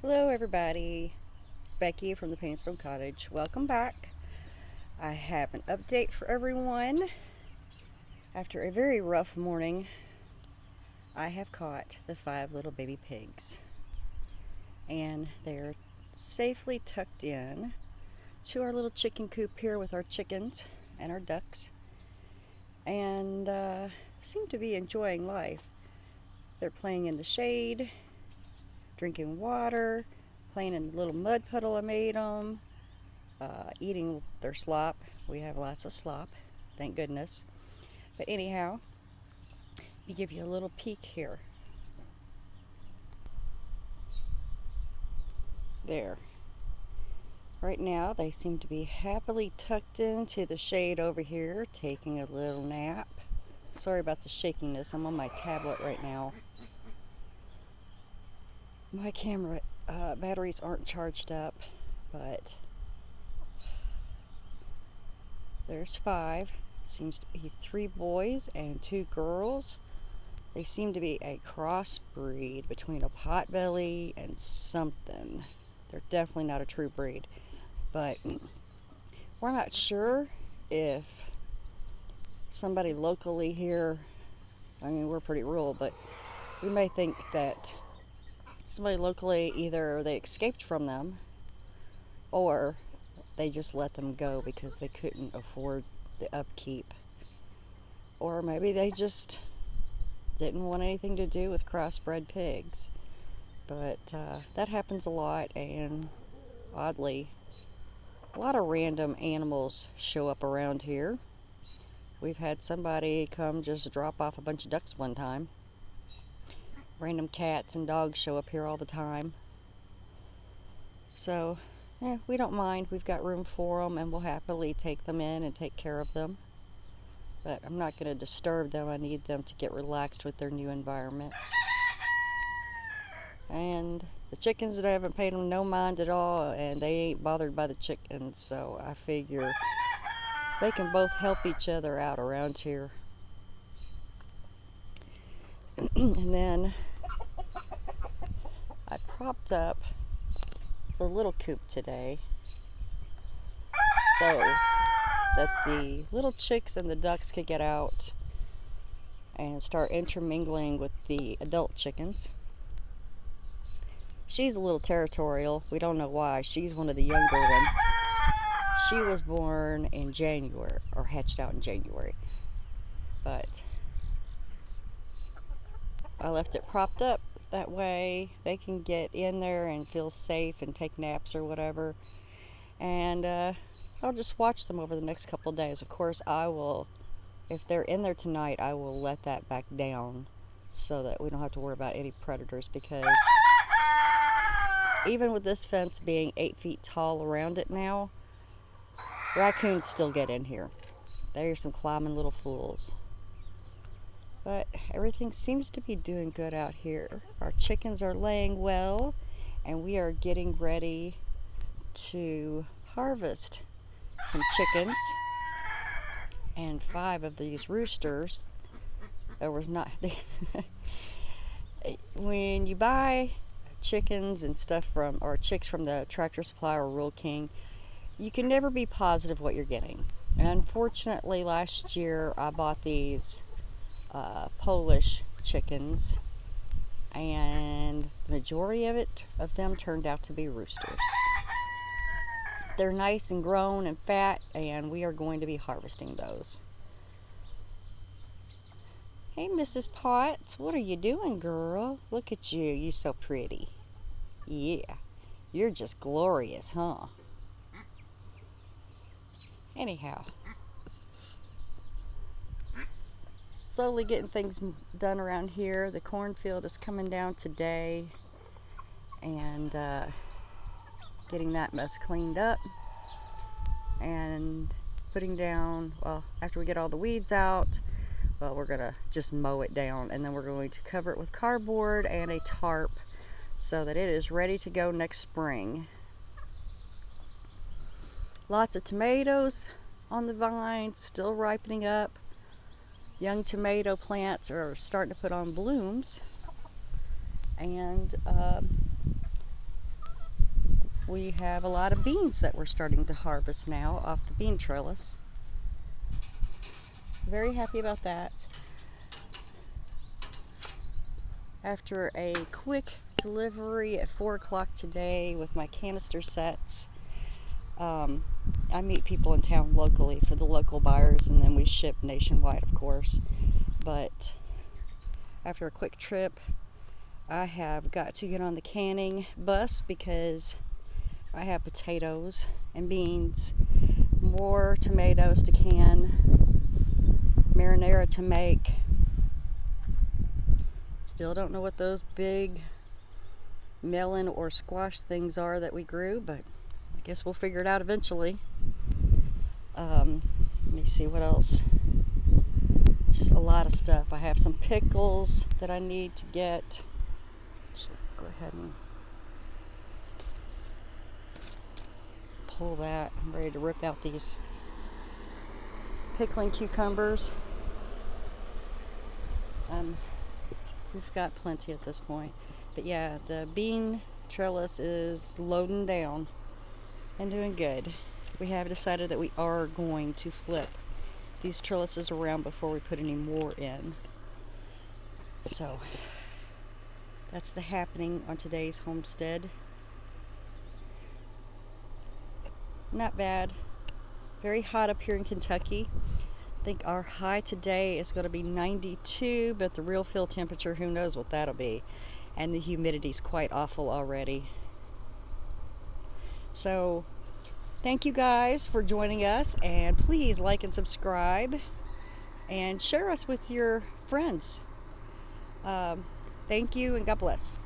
Hello everybody, it's Becky from the Painstone Cottage. Welcome back. I have an update for everyone. After a very rough morning, I have caught the 5 little baby pigs. And they're safely tucked in to our little chicken coop here with our chickens and our ducks. And seem to be enjoying life. They're playing in the shade, drinking water, playing in the little mud puddle I made them, eating their slop. We have lots of slop, thank goodness. But anyhow, let me give you a little peek here. There. Right now they seem to be happily tucked into the shade over here, taking a little nap. Sorry about the shakiness, I'm on my tablet right now. My camera batteries aren't charged up, but there's 5. Seems to be 3 boys and 2 girls. They seem to be a crossbreed between a potbelly and something. They're definitely not a true breed, but we're not sure if somebody locally here, I mean we're pretty rural, but we may think that somebody locally, either they escaped from them or they just let them go because they couldn't afford the upkeep, or maybe they just didn't want anything to do with crossbred pigs. But that happens a lot, and oddly a lot of random animals show up around here. We've had somebody come just drop off a bunch of ducks one time. Random cats and dogs show up here all the time. So, yeah, we don't mind. We've got room for them, and we'll happily take them in and take care of them. But I'm not going to disturb them. I need them to get relaxed with their new environment. And the chickens, that I haven't paid them no mind at all, and they ain't bothered by the chickens, so I figure they can both help each other out around here. And then I propped up the little coop today so that the little chicks and the ducks could get out and start intermingling with the adult chickens. She's a little territorial. We don't know why. She's one of the younger ones. She was born in January, or hatched out in January. But I left it propped up. That way they can get in there and feel safe and take naps or whatever. And I'll just watch them over the next couple of days. Of course, I will, if they're in there tonight, I will let that back down so that we don't have to worry about any predators, because even with this fence being 8 feet tall around it now, raccoons still get in here. They're some climbing little fools. But everything seems to be doing good out here. Our chickens are laying well, and we are getting ready to harvest some chickens. And 5 of these roosters, there was not when you buy chickens and stuff from, or chicks from the Tractor Supply or Rural King, you can never be positive what you're getting. And unfortunately, last year I bought these Polish chickens, and the majority of them turned out to be roosters. They're nice and grown and fat, and we are going to be harvesting those. Hey, Mrs. Potts, what are you doing, girl? Look at you, you're so pretty. Yeah, you're just glorious, huh? Anyhow, slowly getting things done around here. The cornfield is coming down today, and getting that mess cleaned up and putting down, well, after we get all the weeds out, well, we're gonna just mow it down, and then we're going to cover it with cardboard and a tarp so that it is ready to go next spring. Lots of tomatoes on the vines, still ripening up. Young tomato plants are starting to put on blooms, and we have a lot of beans that we're starting to harvest now off the bean trellis. Very happy about that. After a quick delivery at 4 o'clock today with my canister sets, I meet people in town locally for the local buyers, and then we ship nationwide, of course. But after a quick trip, I have got to get on the canning bus because I have potatoes and beans, more tomatoes to can, marinara to make. Still don't know what those big melon or squash things are that we grew, but I guess we'll figure it out eventually. Let me see what else. Just a lot of stuff. I have some pickles that I need to get. Should go ahead and pull that. I'm ready to rip out these pickling cucumbers. We've got plenty at this point. But yeah, the bean trellis is loading down and doing good. We have decided that we are going to flip these trellises around before we put any more in. So that's the happening on today's homestead. Not bad. Very hot up here in Kentucky. I think our high today is going to be 92, but the real field temperature, who knows what that'll be. And the humidity's quite awful already. So thank you guys for joining us, and please like and subscribe and share us with your friends. Thank you, and God bless.